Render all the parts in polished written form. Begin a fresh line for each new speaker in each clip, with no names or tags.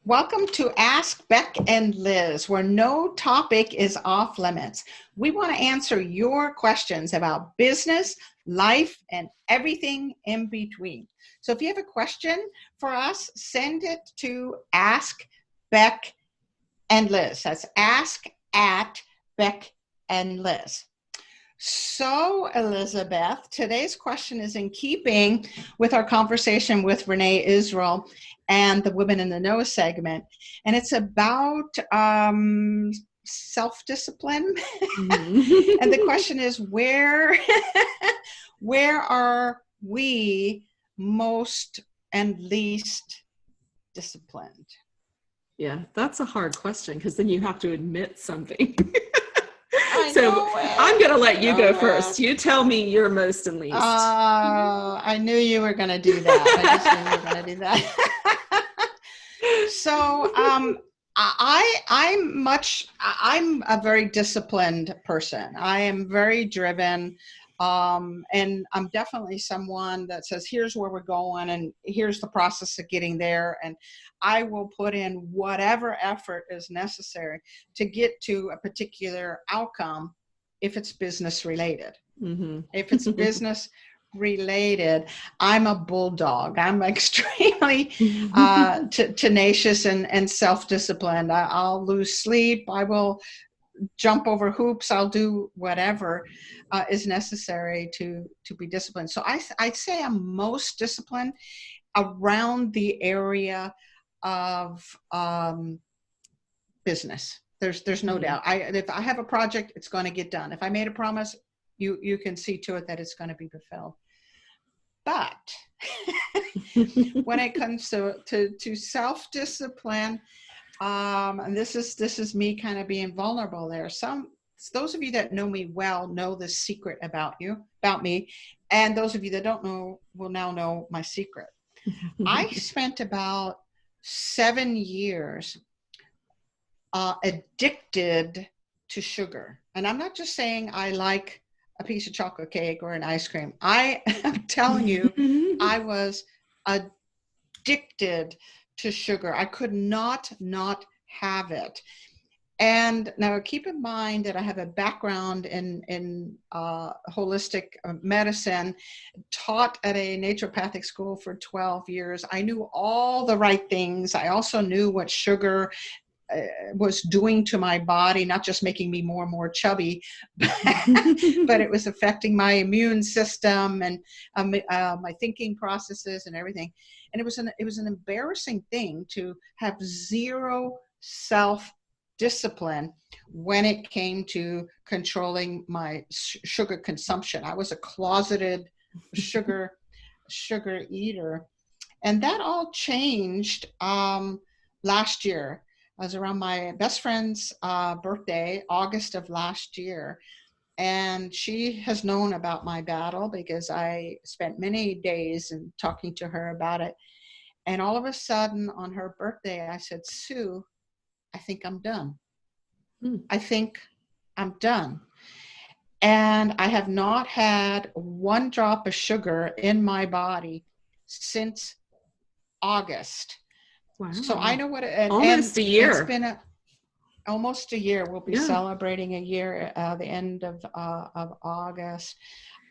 Welcome to Ask Beck and Liz, where no topic is off limits. We want to answer your questions about business, life, and everything in between. So if you have a question for us, send it to Ask Beck and Liz. That's ask at Beck and Liz. So, Elizabeth, today's question is in keeping with our conversation with Renee Israel and the Women in the Know segment. And it's about self-discipline.
Mm-hmm.
And the question is, where are we most and least disciplined?
Yeah, that's a hard question because then you have to admit something.
I
So
know
I'm going to let you go
it.
first. You tell me your most and least.
I knew you were going to do that. I just knew you were going to do that. So I'm a very disciplined person. I am very driven. And I'm definitely someone that says, here's where we're going and here's the process of getting there. And I will put in whatever effort is necessary to get to a particular outcome if it's business related.
Mm-hmm.
If it's business related, I'm a bulldog. I'm extremely tenacious and self-disciplined. I'll lose sleep. I will jump over hoops. I'll do whatever is necessary to be disciplined. So I'd say I'm most disciplined around the area of business. There's no doubt. If I have a project, it's going to get done. If I made a promise, you can see to it that it's going to be fulfilled. But when it comes to self-discipline, and this is me kind of being vulnerable there. Those of you that know me well know the secret about me, and those of you that don't know will now know my secret. I spent about 7 years addicted to sugar, and I'm not just saying I like a piece of chocolate cake or an ice cream. I am telling you, I was addicted to sugar. I could not have it. And now keep in mind that I have a background in holistic medicine, taught at a naturopathic school for 12 years. I knew all the right things. I also knew what sugar was doing to my body, not just making me more and more chubby, but it was affecting my immune system and my thinking processes and everything. And it was an embarrassing thing to have zero self-discipline when it came to controlling my sugar consumption. I was a closeted sugar eater, and that all changed last year. I was around my best friend's birthday, August of last year. And she has known about my battle because I spent many days in talking to her about it. And all of a sudden on her birthday, I said, Sue, I think I'm done. I think I'm done. And I have not had one drop of sugar in my body since August.
Wow.
So I know what
almost a year.
It's been almost a year. We'll be celebrating a year the end of August.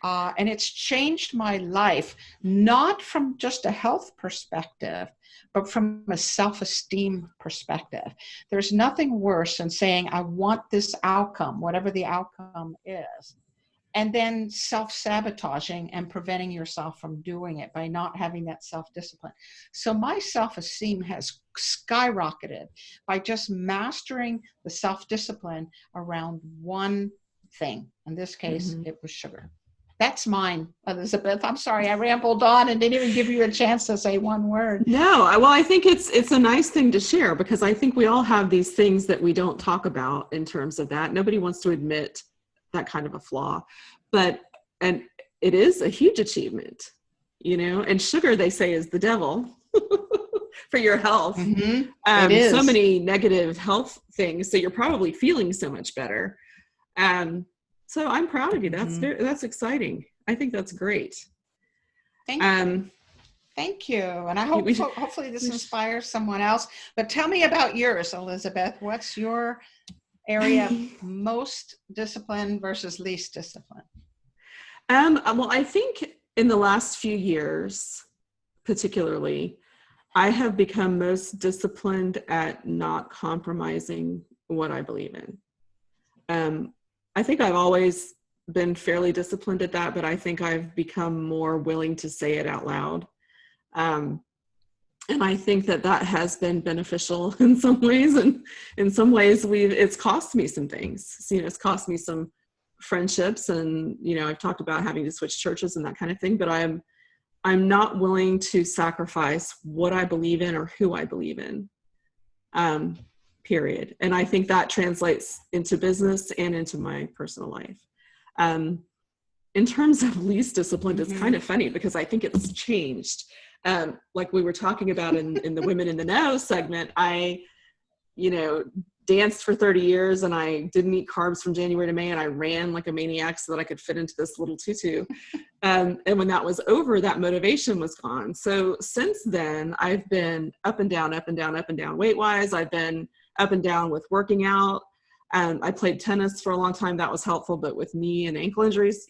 And it's changed my life, not from just a health perspective, but from a self-esteem perspective. There's nothing worse than saying, I want this outcome, whatever the outcome is, and then self-sabotaging and preventing yourself from doing it by not having that self-discipline. So my self-esteem has skyrocketed by just mastering the self-discipline around one thing. In this case, it was sugar. That's mine, Elizabeth. I'm sorry, I rambled on and didn't even give you a chance to say one word.
No, well, I think it's a nice thing to share because I think we all have these things that we don't talk about in terms of that. Nobody wants to admit that kind of a flaw, and it is a huge achievement, and sugar, they say, is the devil for your health. It is. So many negative health things. So you're probably feeling so much better. So I'm proud of you. That's exciting. I think that's great.
Thank you. Thank you. And I
We should,
hopefully this
we should.
inspires someone else. But tell me about yours, Elizabeth. What's your area of most discipline versus least discipline?
Well, I think in the last few years, particularly, I have become most disciplined at not compromising what I believe in. I think I've always been fairly disciplined at that, but I think I've become more willing to say it out loud. And I think that that has been beneficial in some ways, and in some ways it's cost me some things. So, it's cost me some friendships, and I've talked about having to switch churches and that kind of thing, but I'm not willing to sacrifice what I believe in or who I believe in, period. And I think that translates into business and into my personal life. In terms of least disciplined, it's kind of funny because I think it's changed. Like we were talking about in the Women in the Know segment, I, danced for 30 years and I didn't eat carbs from January to May, and I ran like a maniac so that I could fit into this little tutu. And when that was over, that motivation was gone. So since then, I've been up and down, up and down, up and down weight-wise. I've been up and down with working out. I played tennis for a long time. That was helpful, but with knee and ankle injuries,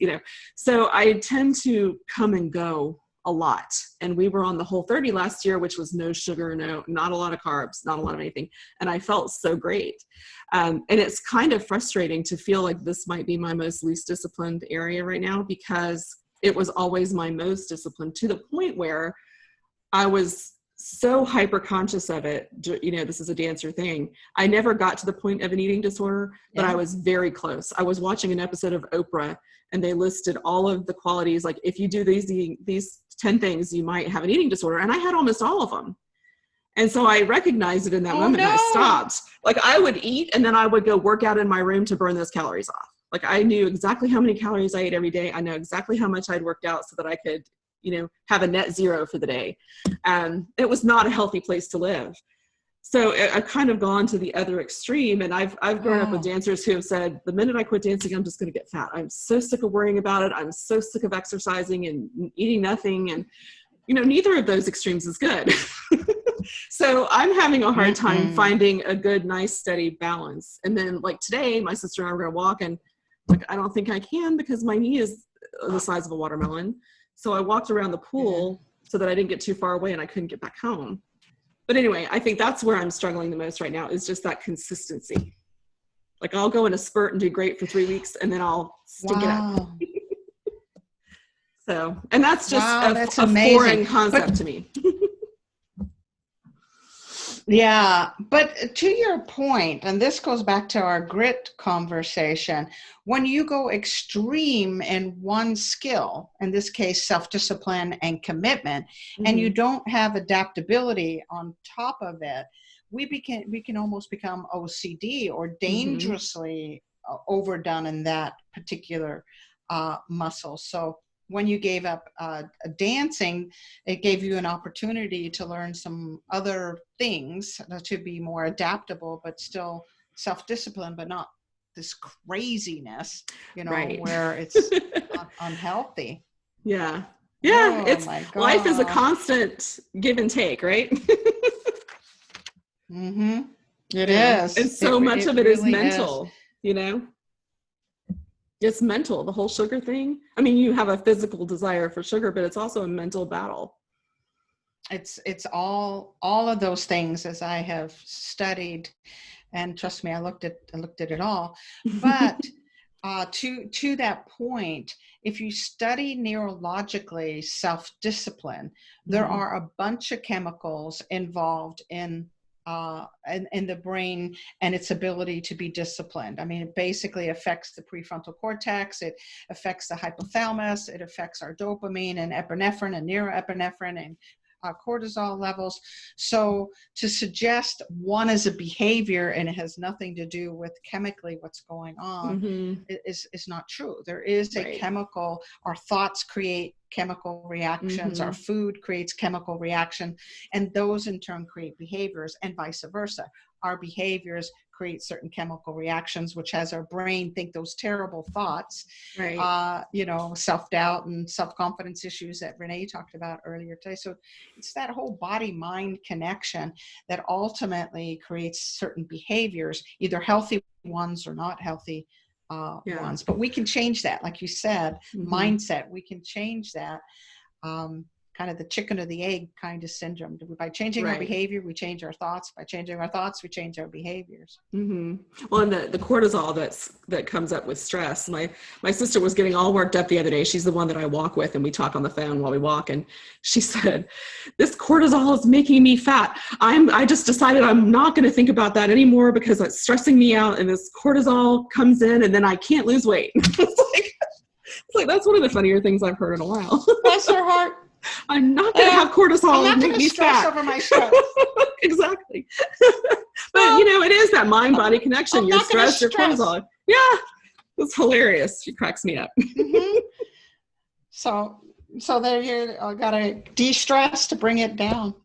so I tend to come and go a lot. And we were on the Whole30 last year, which was no sugar, not a lot of carbs, not a lot of anything. And I felt so great. And it's kind of frustrating to feel like this might be my most least disciplined area right now, because it was always my most disciplined, to the point where I was so hyper conscious of it. This is a dancer thing. I never got to the point of an eating disorder, but I was very close. I was watching an episode of Oprah, and they listed all of the qualities. Like, if you do these 10 things, you might have an eating disorder. And I had almost all of them. And so I recognized it in that moment. No. I stopped. Like, I would eat, and then I would go work out in my room to burn those calories off. Like, I knew exactly how many calories I ate every day. I know exactly how much I'd worked out so that I could, have a net zero for the day. It was not a healthy place to live. So I've kind of gone to the other extreme, and I've grown up with dancers who have said, the minute I quit dancing, I'm just going to get fat. I'm so sick of worrying about it. I'm so sick of exercising and eating nothing. And, neither of those extremes is good. So I'm having a hard time finding a good, nice, steady balance. And then, like, today, my sister and I were going to walk, and like, I don't think I can because my knee is the size of a watermelon. So I walked around the pool so that I didn't get too far away and I couldn't get back home. But anyway, I think that's where I'm struggling the most right now, is just that consistency. Like, I'll go in a spurt and do great for 3 weeks, and then I'll stink it up. So, and that's just a foreign concept to me.
Yeah, but to your point, and this goes back to our grit conversation, when you go extreme in one skill, in this case, self-discipline and commitment, and you don't have adaptability on top of it, we can almost become OCD or dangerously overdone in that particular muscle. So when you gave up dancing, it gave you an opportunity to learn some other things to be more adaptable, but still self-disciplined, but not this craziness, where it's unhealthy.
Yeah.
Oh,
it's life is a constant give and take, right?
It is.
And so much of it really is mental, It's mental, the whole sugar thing. I mean, you have a physical desire for sugar, but it's also a mental battle.
It's all of those things, as I have studied, and trust me, I looked at it all. But to that point, if you study neurologically self-discipline, there are a bunch of chemicals involved in the brain and its ability to be disciplined. I mean, it basically affects the prefrontal cortex, it affects the hypothalamus, it affects our dopamine and epinephrine and neuroepinephrine and cortisol levels. So to suggest one is a behavior and it has nothing to do with chemically what's going on is not true. There is a chemical. Our thoughts create chemical reactions. Our food creates chemical reaction, and those in turn create behaviors, and vice versa. Our behaviors create certain chemical reactions, which has our brain think those terrible thoughts,
Right.
self-doubt and self-confidence issues that Renee talked about earlier today. So it's that whole body-mind connection that ultimately creates certain behaviors, either healthy ones or not healthy
Yeah.
ones. But we can change that, like you said,
Mm-hmm.
mindset. We can change that. Kind of the chicken or the egg kind of syndrome. By changing our
Right.
behavior, we change our thoughts. By changing our thoughts, we change our behaviors.
Mm-hmm. Well, and the cortisol that comes up with stress. My sister was getting all worked up the other day. She's the one that I walk with, and we talk on the phone while we walk. And she said, "This cortisol is making me fat. I just decided I'm not going to think about that anymore because it's stressing me out. And this cortisol comes in, and then I can't lose weight." It's like that's one of the funnier things I've heard in a while.
Bless her heart.
I'm not going to have
I'm
cortisol
not
make
going to
me
stress
fat.
over my stress.
Exactly. But
Well,
it is that mind-body connection.
I'm
Your
not going to
stress, your
stress.
cortisol. Yeah, it's hilarious. She cracks me up.
Mm-hmm. So there you got to de-stress to bring it down.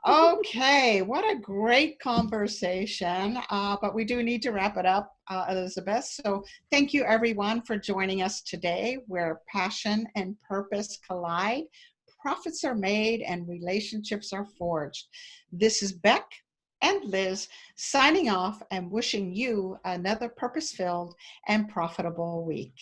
Okay, what a great conversation. But we do need to wrap it up, Elizabeth. So thank you, everyone, for joining us today, where passion and purpose collide, profits are made, and relationships are forged. This is Beck and Liz signing off and wishing you another purpose-filled and profitable week.